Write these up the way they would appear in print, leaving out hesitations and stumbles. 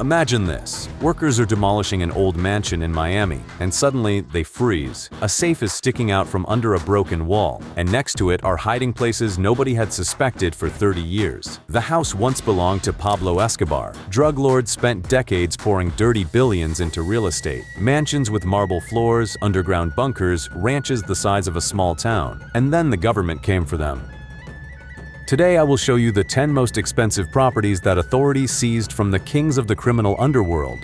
Imagine this. Workers are demolishing an old mansion in Miami, and suddenly they freeze. A safe is sticking out from under a broken wall, and next to it are hiding places nobody had suspected for 30 years. The house once belonged to Pablo Escobar. Drug lords spent decades pouring dirty billions into real estate. Mansions with marble floors, underground bunkers, ranches the size of a small town. And then the government came for them. Today I will show you the 10 most expensive properties that authorities seized from the kings of the criminal underworld.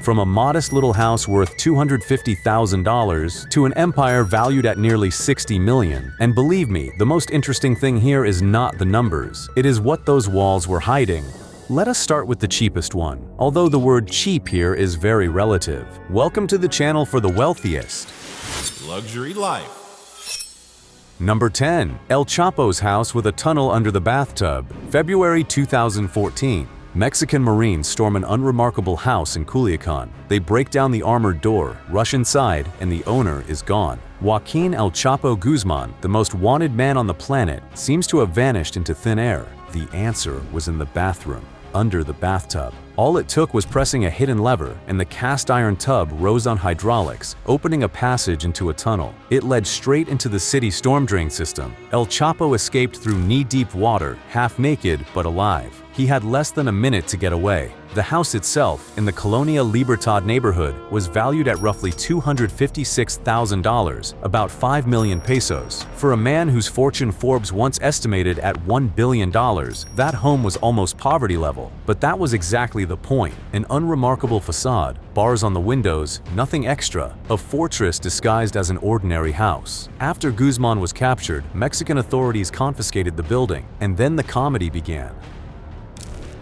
From a modest little house worth $250,000 to an empire valued at nearly $60 million. And believe me, the most interesting thing here is not the numbers. It is what those walls were hiding. Let us start with the cheapest one, although the word cheap here is very relative. Welcome to the channel for the wealthiest. Luxury life. Number 10. El Chapo's house with a tunnel under the bathtub. February 2014. Mexican Marines storm an unremarkable house in Culiacan. They break down the armored door, rush inside, and the owner is gone. Joaquin El Chapo Guzman, the most wanted man on the planet, seems to have vanished into thin air. The answer was in the bathroom, under the bathtub. All it took was pressing a hidden lever, and the cast iron tub rose on hydraulics, opening a passage into a tunnel. It led straight into the city storm drain system. El Chapo escaped through knee-deep water, half naked but alive. He had less than a minute to get away. The house itself, in the Colonia Libertad neighborhood, was valued at roughly $256,000, about 5 million pesos. For a man whose fortune Forbes once estimated at $1 billion, that home was almost poverty level. But that was exactly the point. An unremarkable facade, bars on the windows, nothing extra. A fortress disguised as an ordinary house. After Guzman was captured, Mexican authorities confiscated the building, and then the comedy began.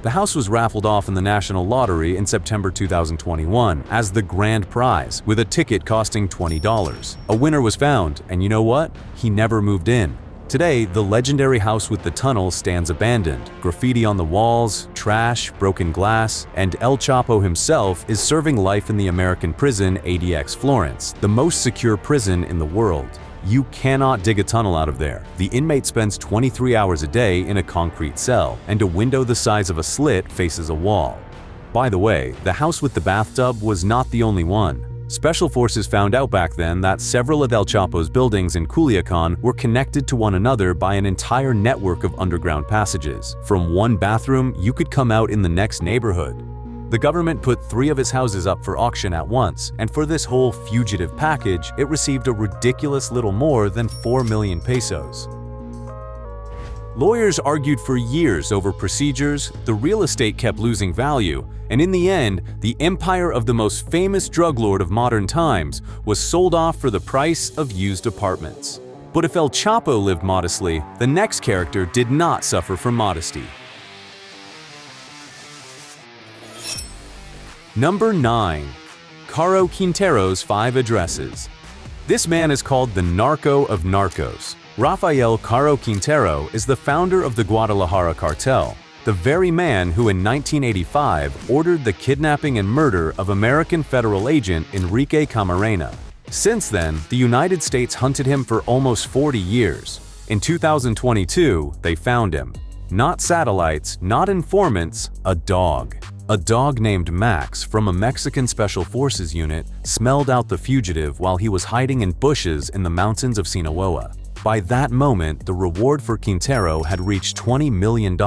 The house was raffled off in the National Lottery in September 2021 as the grand prize, with a ticket costing $20. A winner was found, and you know what? He never moved in. Today, the legendary house with the tunnel stands abandoned. Graffiti on the walls, trash, broken glass, and El Chapo himself is serving life in the American prison ADX Florence, the most secure prison in the world. You cannot dig a tunnel out of there. The inmate spends 23 hours a day in a concrete cell, and a window the size of a slit faces a wall. By the way, the house with the bathtub was not the only one. Special forces found out back then that several of El Chapo's buildings in Culiacan were connected to one another by an entire network of underground passages. From one bathroom, you could come out in the next neighborhood. The government put 3 of his houses up for auction at once, and for this whole fugitive package, it received a ridiculous little more than 4 million pesos. Lawyers argued for years over procedures, the real estate kept losing value, and in the end, the empire of the most famous drug lord of modern times was sold off for the price of used apartments. But if El Chapo lived modestly, the next character did not suffer from modesty. Number 9. Caro Quintero's 5 addresses. This man is called the narco of narcos. Rafael Caro Quintero is the founder of the Guadalajara Cartel, the very man who in 1985 ordered the kidnapping and murder of American federal agent Enrique Camarena. Since then, the United States hunted him for almost 40 years. In 2022, they found him. Not satellites, not informants, a dog. A dog named Max from a Mexican Special Forces unit smelled out the fugitive while he was hiding in bushes in the mountains of Sinaloa. By that moment, the reward for Quintero had reached $20 million,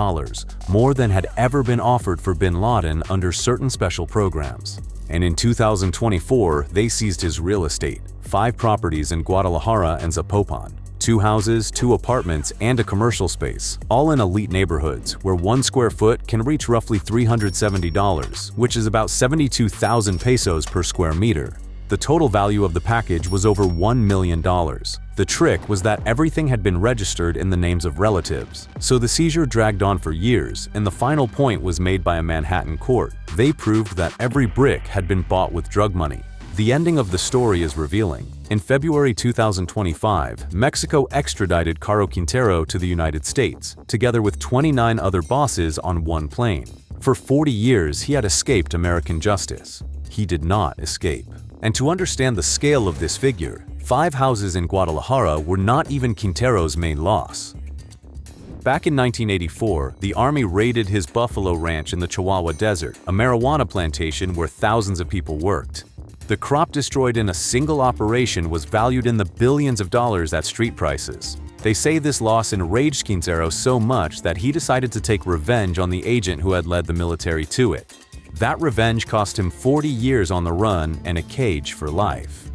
more than had ever been offered for bin Laden under certain special programs. And in 2024, they seized his real estate, 5 properties in Guadalajara and Zapopan. 2 houses, 2 apartments, and a commercial space, all in elite neighborhoods where 1 square foot can reach roughly $370, which is about 72,000 pesos per square meter. The total value of the package was over $1 million. The trick was that everything had been registered in the names of relatives. So the seizure dragged on for years, and the final point was made by a Manhattan court. They proved that every brick had been bought with drug money. The ending of the story is revealing. In February 2025, Mexico extradited Caro Quintero to the United States, together with 29 other bosses on one plane. For 40 years, he had escaped American justice. He did not escape. And to understand the scale of this figure, 5 houses in Guadalajara were not even Quintero's main loss. Back in 1984, the Army raided his buffalo ranch in the Chihuahua Desert, a marijuana plantation where thousands of people worked. The crop destroyed in a single operation was valued in the billions of dollars at street prices. They say this loss enraged Quintero so much that he decided to take revenge on the agent who had led the military to it. That revenge cost him 40 years on the run and a cage for life.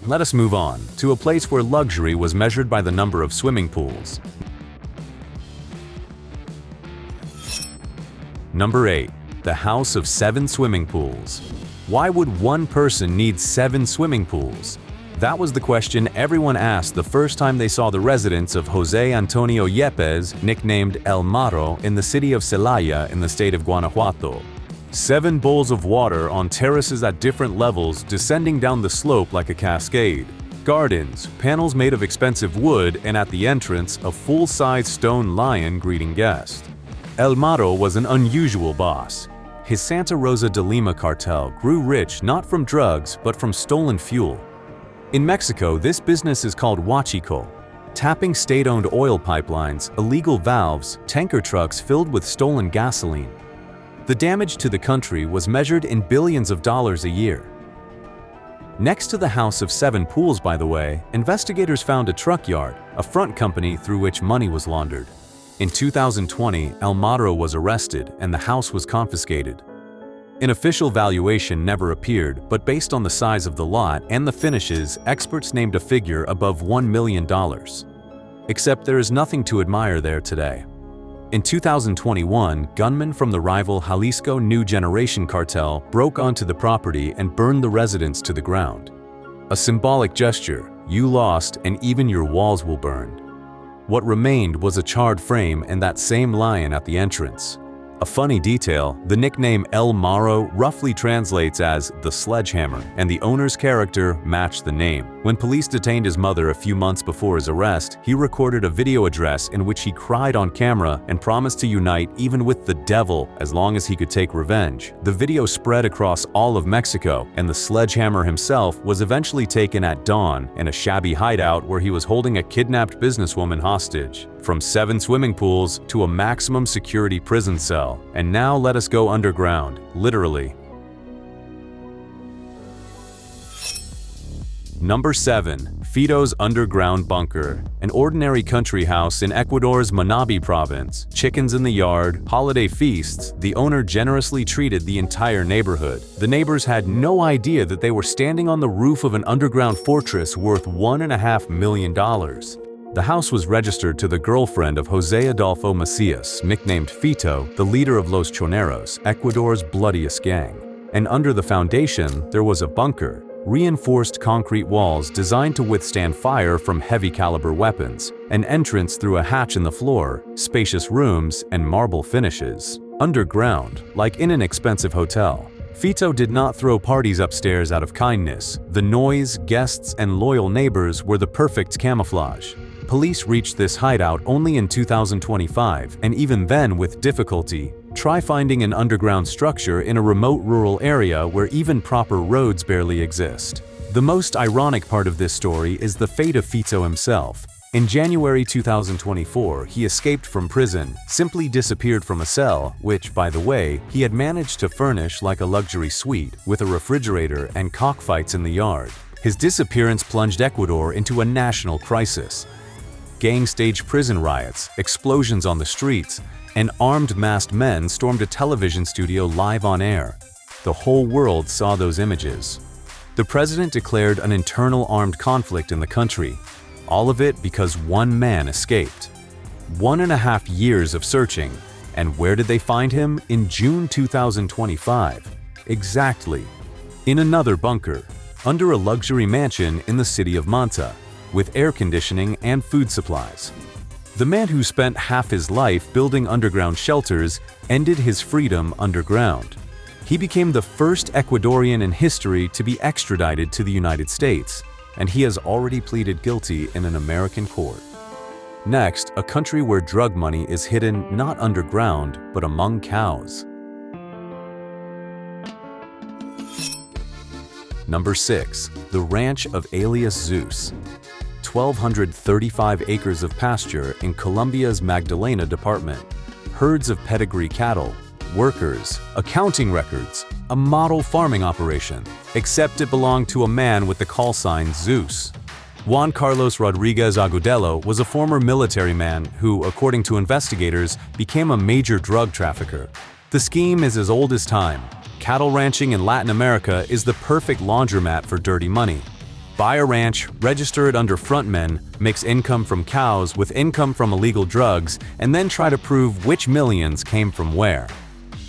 Let us move on to a place where luxury was measured by the number of swimming pools. Number 8. The House of 7 Swimming Pools. Why would one person need 7 swimming pools? That was the question everyone asked the first time they saw the residence of Jose Antonio Yepes, nicknamed El Maro, in the city of Celaya in the state of Guanajuato. 7 bowls of water on terraces at different levels descending down the slope like a cascade. Gardens, panels made of expensive wood, and at the entrance, a full-size stone lion greeting guests. El Maro was an unusual boss. His Santa Rosa de Lima cartel grew rich not from drugs but from stolen fuel. In Mexico, this business is called huachicoleo, tapping state-owned oil pipelines, illegal valves, tanker trucks filled with stolen gasoline. The damage to the country was measured in billions of dollars a year. Next to the House of 7 Pools, by the way, investigators found a truck yard, a front company through which money was laundered. In 2020, El Maro was arrested and the house was confiscated. An official valuation never appeared, but based on the size of the lot and the finishes, experts named a figure above $1 million. Except there is nothing to admire there today. In 2021, gunmen from the rival Jalisco New Generation cartel broke onto the property and burned the residence to the ground. A symbolic gesture: you lost and even your walls will burn. What remained was a charred frame and that same lion at the entrance. A funny detail, the nickname El Maro roughly translates as the sledgehammer, and the owner's character matched the name. When police detained his mother a few months before his arrest, he recorded a video address in which he cried on camera and promised to unite even with the devil as long as he could take revenge. The video spread across all of Mexico, and the sledgehammer himself was eventually taken at dawn in a shabby hideout where he was holding a kidnapped businesswoman hostage. From 7 swimming pools to a maximum security prison cell. And now let us go underground, literally. Number 7. Fito's Underground Bunker. An ordinary country house in Ecuador's Manabí province. Chickens in the yard, holiday feasts, the owner generously treated the entire neighborhood. The neighbors had no idea that they were standing on the roof of an underground fortress worth $1.5 million. The house was registered to the girlfriend of Jose Adolfo Macias, nicknamed Fito, the leader of Los Choneros, Ecuador's bloodiest gang. And under the foundation, there was a bunker, reinforced concrete walls designed to withstand fire from heavy-caliber weapons, an entrance through a hatch in the floor, spacious rooms, and marble finishes. Underground, like in an expensive hotel. Fito did not throw parties upstairs out of kindness. The noise, guests, and loyal neighbors were the perfect camouflage. Police reached this hideout only in 2025, and even then with difficulty. Try finding an underground structure in a remote rural area where even proper roads barely exist. The most ironic part of this story is the fate of Fito himself. In January 2024, he escaped from prison, simply disappeared from a cell, which, by the way, he had managed to furnish like a luxury suite, with a refrigerator and cockfights in the yard. His disappearance plunged Ecuador into a national crisis. Gang-staged prison riots, explosions on the streets, and armed masked men stormed a television studio live on air. The whole world saw those images. The president declared an internal armed conflict in the country. All of it because one man escaped. 1.5 years of searching, and where did they find him? In June 2025. Exactly. In another bunker, under a luxury mansion in the city of Manta, with air conditioning and food supplies. The man who spent half his life building underground shelters ended his freedom underground. He became the first Ecuadorian in history to be extradited to the United States, and he has already pleaded guilty in an American court. Next, a country where drug money is hidden not underground, but among cows. Number 6. The Ranch of alias Zeus. 1,235 acres of pasture in Colombia's Magdalena department, herds of pedigree cattle, workers, accounting records, a model farming operation, except it belonged to a man with the call sign Zeus. Juan Carlos Rodriguez Agudelo was a former military man who, according to investigators, became a major drug trafficker. The scheme is as old as time. Cattle ranching in Latin America is the perfect laundromat for dirty money. Buy a ranch, register it under frontmen, mix income from cows with income from illegal drugs, and then try to prove which millions came from where.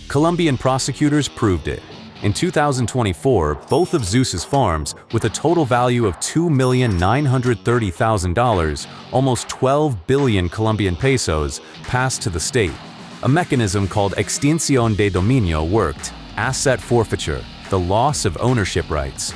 Colombian prosecutors proved it. In 2024, both of Zeus's farms, with a total value of $2,930,000, almost 12 billion Colombian pesos, passed to the state. A mechanism called extinción de dominio worked: asset forfeiture, the loss of ownership rights.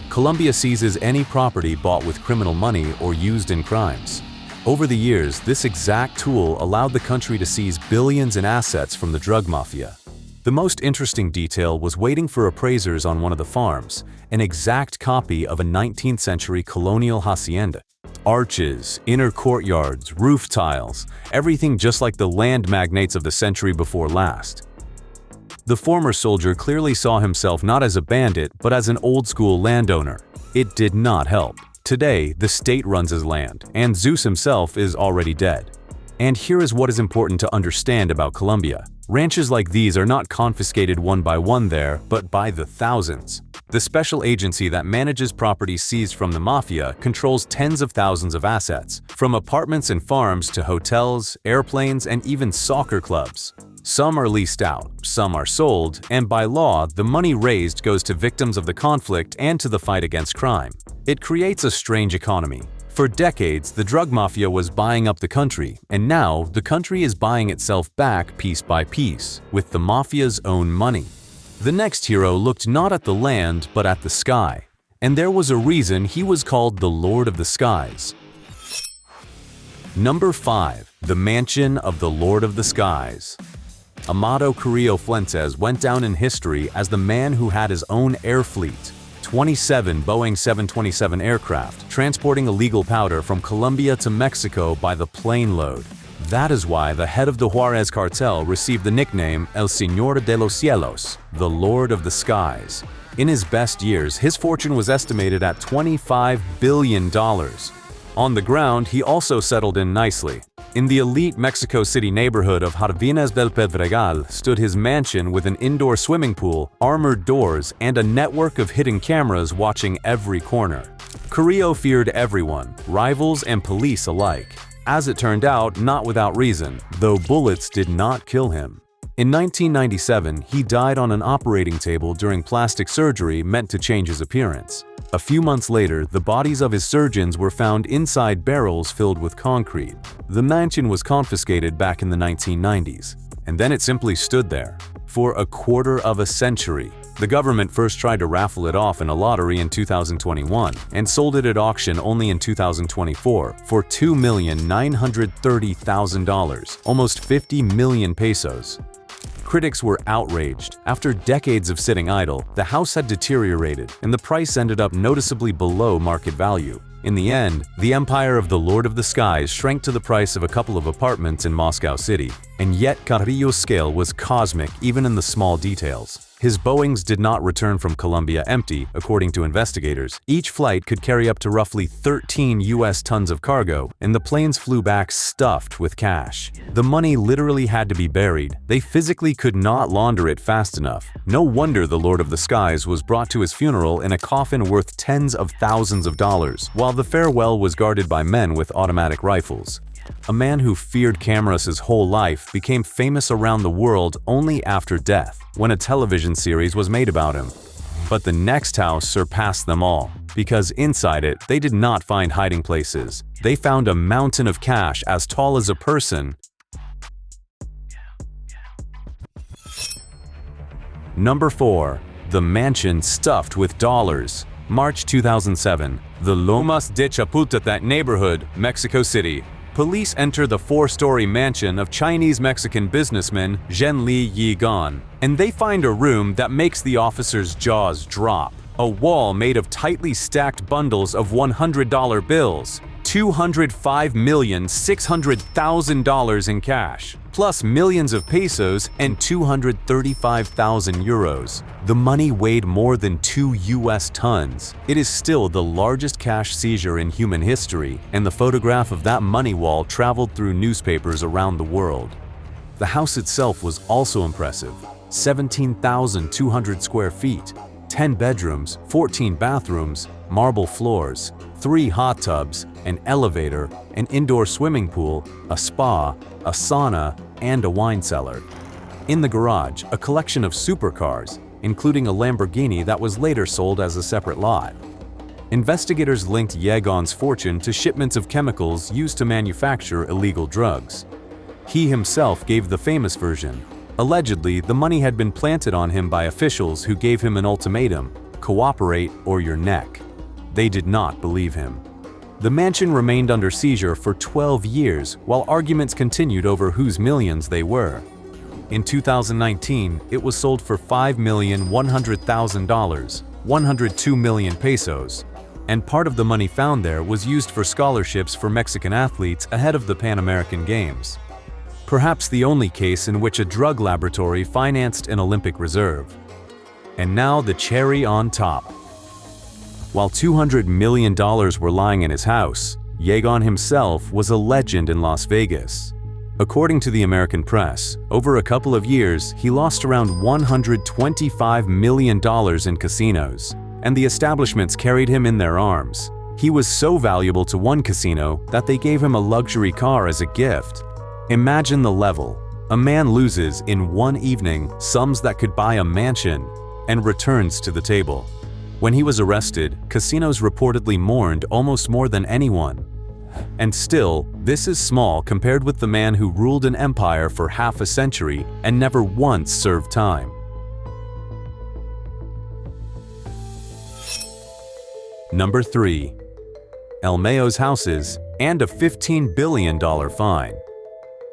Colombia seizes any property bought with criminal money or used in crimes. Over the years, this exact tool allowed the country to seize billions in assets from the drug mafia. The most interesting detail was waiting for appraisers on one of the farms, an exact copy of a 19th century colonial hacienda. Arches, inner courtyards, roof tiles, everything just like the land magnates of the century before last. The former soldier clearly saw himself not as a bandit, but as an old-school landowner. It did not help. Today, the state runs his land, and Zeus himself is already dead. And here is what is important to understand about Colombia. Ranches like these are not confiscated one by one there, but by the thousands. The special agency that manages properties seized from the mafia controls tens of thousands of assets, from apartments and farms to hotels, airplanes, and even soccer clubs. Some are leased out, some are sold, and by law, the money raised goes to victims of the conflict and to the fight against crime. It creates a strange economy. For decades, the drug mafia was buying up the country, and now the country is buying itself back piece by piece, with the mafia's own money. The next hero looked not at the land, but at the sky. And there was a reason he was called the Lord of the Skies. Number 5. The Mansion of the Lord of the Skies. Amado Carrillo Fuentes went down in history as the man who had his own air fleet. 27 Boeing 727 aircraft, transporting illegal powder from Colombia to Mexico by the plane load. That is why the head of the Juarez cartel received the nickname El Señor de los Cielos, the Lord of the Skies. In his best years, his fortune was estimated at $25 billion. On the ground, he also settled in nicely. In the elite Mexico City neighborhood of Jardines del Pedregal stood his mansion with an indoor swimming pool, armored doors, and a network of hidden cameras watching every corner. Carrillo feared everyone, rivals and police alike. As it turned out, not without reason, though bullets did not kill him. In 1997, he died on an operating table during plastic surgery meant to change his appearance. A few months later, the bodies of his surgeons were found inside barrels filled with concrete. The mansion was confiscated back in the 1990s, and then it simply stood there. For a quarter of a century. The government first tried to raffle it off in a lottery in 2021 and sold it at auction only in 2024 for $2,930,000, almost 50 million pesos. Critics were outraged. After decades of sitting idle, the house had deteriorated and the price ended up noticeably below market value. In the end, the empire of the Lord of the Skies shrank to the price of a couple of apartments in Moscow City. And yet Carrillo's scale was cosmic even in the small details. His Boeings did not return from Colombia empty, according to investigators. Each flight could carry up to roughly 13 US tons of cargo, and the planes flew back stuffed with cash. The money literally had to be buried. They physically could not launder it fast enough. No wonder the Lord of the Skies was brought to his funeral in a coffin worth tens of thousands of dollars, while the farewell was guarded by men with automatic rifles. A man who feared cameras his whole life became famous around the world only after death, when a television series was made about him. But the next house surpassed them all, because inside it, they did not find hiding places. They found a mountain of cash as tall as a person. Number 4. The mansion stuffed with dollars. March 2007. The Lomas de Chapultepec neighborhood, Mexico City. Police enter the 4-story mansion of Chinese-Mexican businessman Zhenli Yigan, and they find a room that makes the officers' jaws drop. A wall made of tightly stacked bundles of $100 bills, $205,600,000 in cash, plus millions of pesos and 235,000 euros. The money weighed more than 2 US tons. It is still the largest cash seizure in human history, and the photograph of that money wall traveled through newspapers around the world. The house itself was also impressive. 17,200 square feet, 10 bedrooms, 14 bathrooms, marble floors, 3 hot tubs, an elevator, an indoor swimming pool, a spa, a sauna, and a wine cellar. In the garage, a collection of supercars, including a Lamborghini that was later sold as a separate lot. Investigators linked Yegon's fortune to shipments of chemicals used to manufacture illegal drugs. He himself gave the famous version. Allegedly, the money had been planted on him by officials who gave him an ultimatum: cooperate or your neck. They did not believe him. The mansion remained under seizure for 12 years while arguments continued over whose millions they were. In 2019, it was sold for $5,100,000, 102 million pesos, and part of the money found there was used for scholarships for Mexican athletes ahead of the Pan American Games. Perhaps the only case in which a drug laboratory financed an Olympic reserve. And now the cherry on top. While $200 million were lying in his house, Yegon himself was a legend in Las Vegas. According to the American press, over a couple of years, he lost around $125 million in casinos, and the establishments carried him in their arms. He was so valuable to one casino that they gave him a luxury car as a gift. Imagine the level. A man loses in one evening sums that could buy a mansion and returns to the table. When he was arrested, casinos reportedly mourned almost more than anyone. And still, this is small compared with the man who ruled an empire for half a century and never once served time. Number 3. El Mayo's houses and a $15 billion fine.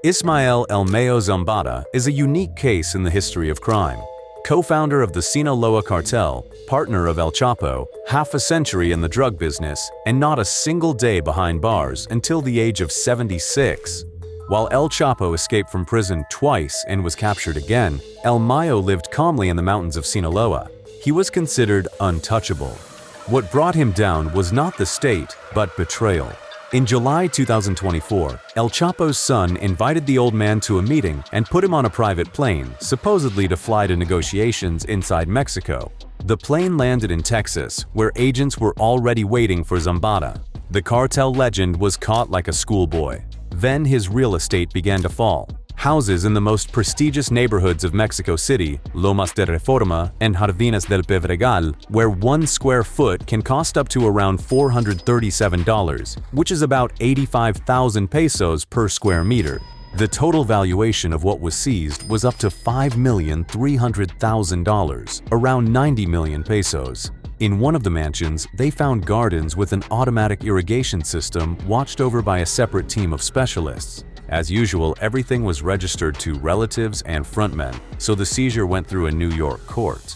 Ismael El Mayo Zambada is a unique case in the history of crime. Co-founder of the Sinaloa Cartel, partner of El Chapo, half a century in the drug business, and not a single day behind bars until the age of 76. While El Chapo escaped from prison twice and was captured again, El Mayo lived calmly in the mountains of Sinaloa. He was considered untouchable. What brought him down was not the state, but betrayal. In July 2024, El Chapo's son invited the old man to a meeting and put him on a private plane, supposedly to fly to negotiations inside Mexico. The plane landed in Texas, where agents were already waiting for Zambada. The cartel legend was caught like a schoolboy. Then his real estate began to fall. Houses in the most prestigious neighborhoods of Mexico City, Lomas de Reforma and Jardines del Pedregal, where 1 square foot can cost up to around $437, which is about 85,000 pesos per square meter. The total valuation of what was seized was up to $5,300,000, around 90 million pesos. In one of the mansions, they found gardens with an automatic irrigation system watched over by a separate team of specialists. As usual, everything was registered to relatives and frontmen, so the seizure went through a New York court.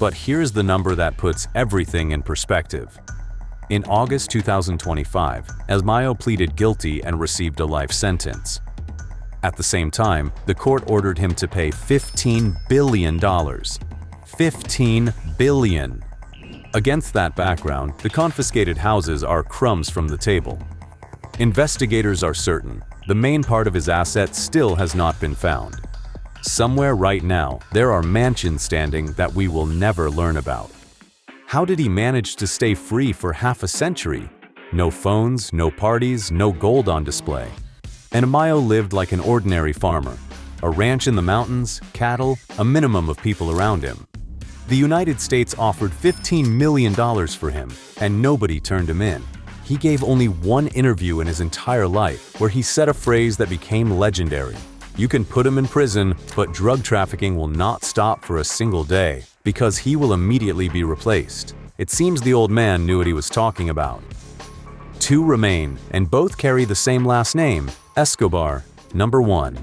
But here's the number that puts everything in perspective. In August 2025, El Mayo pleaded guilty and received a life sentence. At the same time, the court ordered him to pay $15 billion. $15 billion! Against that background, the confiscated houses are crumbs from the table. Investigators are certain the main part of his assets still has not been found. Somewhere right now, there are mansions standing that we will never learn about. How did he manage to stay free for half a century? No phones, no parties, no gold on display. And Mayo lived like an ordinary farmer. A ranch in the mountains, cattle, a minimum of people around him. The United States offered $15 million for him, and nobody turned him in. He gave only one interview in his entire life where he said a phrase that became legendary. You can put him in prison, but drug trafficking will not stop for a single day, because he will immediately be replaced. It seems the old man knew what he was talking about. 2 remain, and both carry the same last name, Escobar. Number 1.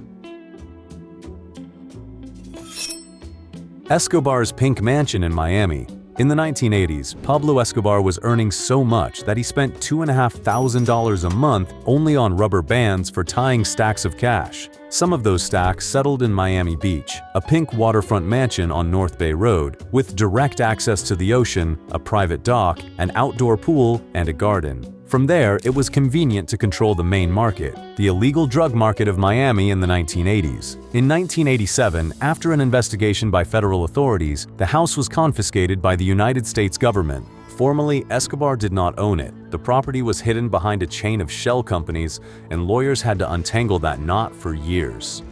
Escobar's pink mansion in Miami. In the 1980s, Pablo Escobar was earning so much that he spent $2,500 a month only on rubber bands for tying stacks of cash. Some of those stacks settled in Miami Beach, a pink waterfront mansion on North Bay Road, with direct access to the ocean, a private dock, an outdoor pool, and a garden. From there, it was convenient to control the main market, the illegal drug market of Miami in the 1980s. In 1987, after an investigation by federal authorities, the house was confiscated by the United States government. Formally, Escobar did not own it. The property was hidden behind a chain of shell companies, and lawyers had to untangle that knot for years.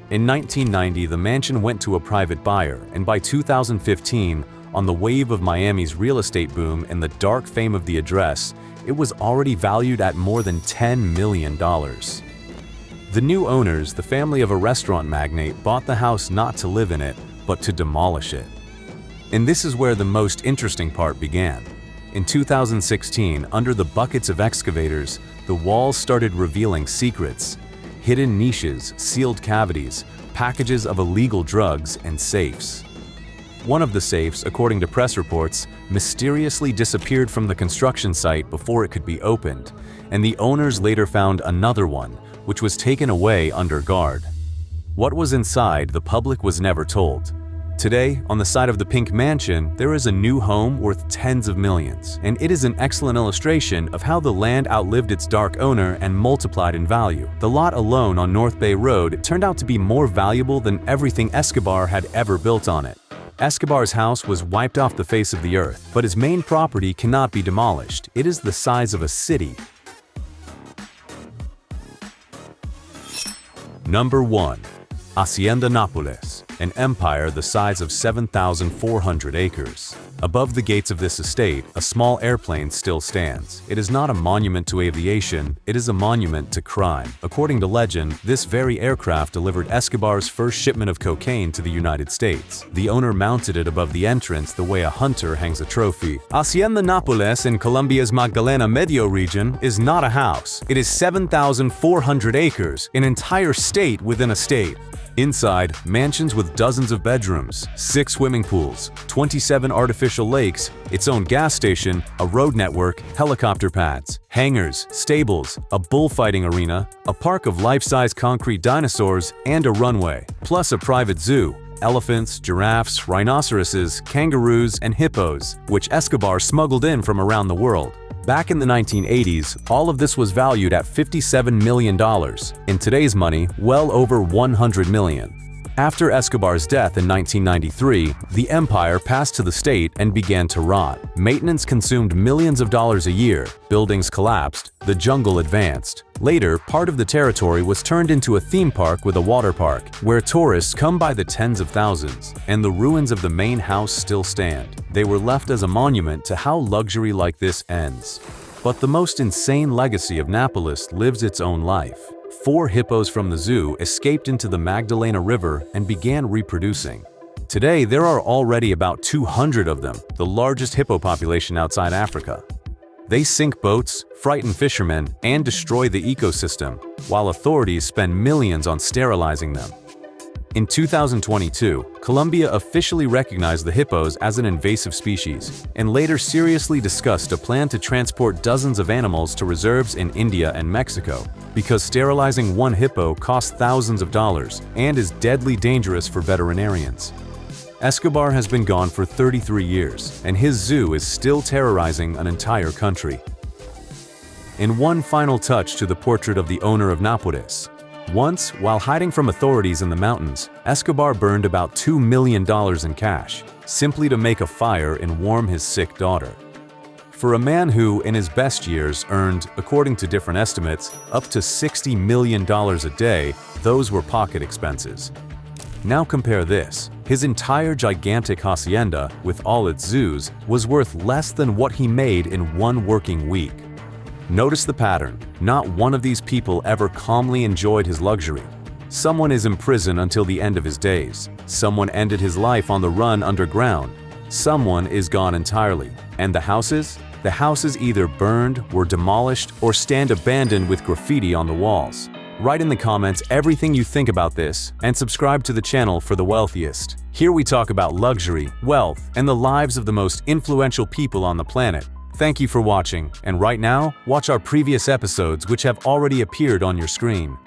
In 1990, the mansion went to a private buyer, and by 2015, on the wave of Miami's real estate boom and the dark fame of the address, it was already valued at more than $10 million. The new owners, the family of a restaurant magnate, bought the house not to live in it, but to demolish it. And this is where the most interesting part began. In 2016, under the buckets of excavators, the walls started revealing secrets, hidden niches, sealed cavities, packages of illegal drugs, and safes. One of the safes, according to press reports, mysteriously disappeared from the construction site before it could be opened, and the owners later found another one, which was taken away under guard. What was inside, the public was never told. Today, on the side of the Pink Mansion, there is a new home worth tens of millions, and it is an excellent illustration of how the land outlived its dark owner and multiplied in value. The lot alone on North Bay Road turned out to be more valuable than everything Escobar had ever built on it. Escobar's house was wiped off the face of the earth, but his main property cannot be demolished. It is the size of a city. Number 1. Hacienda Napoles, an empire the size of 7,400 acres. Above the gates of this estate, a small airplane still stands. It is not a monument to aviation, it is a monument to crime. According to legend, this very aircraft delivered Escobar's first shipment of cocaine to the United States. The owner mounted it above the entrance the way a hunter hangs a trophy. Hacienda Napoles in Colombia's Magdalena Medio region is not a house. It is 7,400 acres, an entire state within a state. Inside, mansions with dozens of bedrooms, 6 swimming pools, 27 artificial lakes, its own gas station, a road network, helicopter pads, hangars, stables, a bullfighting arena, a park of life-size concrete dinosaurs, and a runway, plus a private zoo. Elephants, giraffes, rhinoceroses, kangaroos, and hippos, which Escobar smuggled in from around the world. Back in the 1980s, all of this was valued at $57 million. In today's money, well over $100 million. After Escobar's death in 1993, the empire passed to the state and began to rot. Maintenance consumed millions of dollars a year, buildings collapsed, the jungle advanced. Later, part of the territory was turned into a theme park with a water park, where tourists come by the tens of thousands, and the ruins of the main house still stand. They were left as a monument to how luxury like this ends. But the most insane legacy of Napoles lives its own life. 4 hippos from the zoo escaped into the Magdalena River and began reproducing. Today, there are already about 200 of them, the largest hippo population outside Africa. They sink boats, frighten fishermen, and destroy the ecosystem, while authorities spend millions on sterilizing them. In 2022, Colombia officially recognized the hippos as an invasive species, and later seriously discussed a plan to transport dozens of animals to reserves in India and Mexico, because sterilizing one hippo costs thousands of dollars and is deadly dangerous for veterinarians. Escobar has been gone for 33 years, and his zoo is still terrorizing an entire country. In one final touch to the portrait of the owner of Napoles, once, while hiding from authorities in the mountains, Escobar burned about $2 million in cash, simply to make a fire and warm his sick daughter. For a man who, in his best years, earned, according to different estimates, up to $60 million a day, those were pocket expenses. Now compare this. His entire gigantic hacienda, with all its zoos, was worth less than what he made in one working week. Notice the pattern. Not one of these people ever calmly enjoyed his luxury. Someone is in prison until the end of his days. Someone ended his life on the run underground. Someone is gone entirely. And the houses? The houses either burned, were demolished, or stand abandoned with graffiti on the walls. Write in the comments everything you think about this and subscribe to the channel for the wealthiest. Here we talk about luxury, wealth, and the lives of the most influential people on the planet. Thank you for watching, and right now, watch our previous episodes which have already appeared on your screen.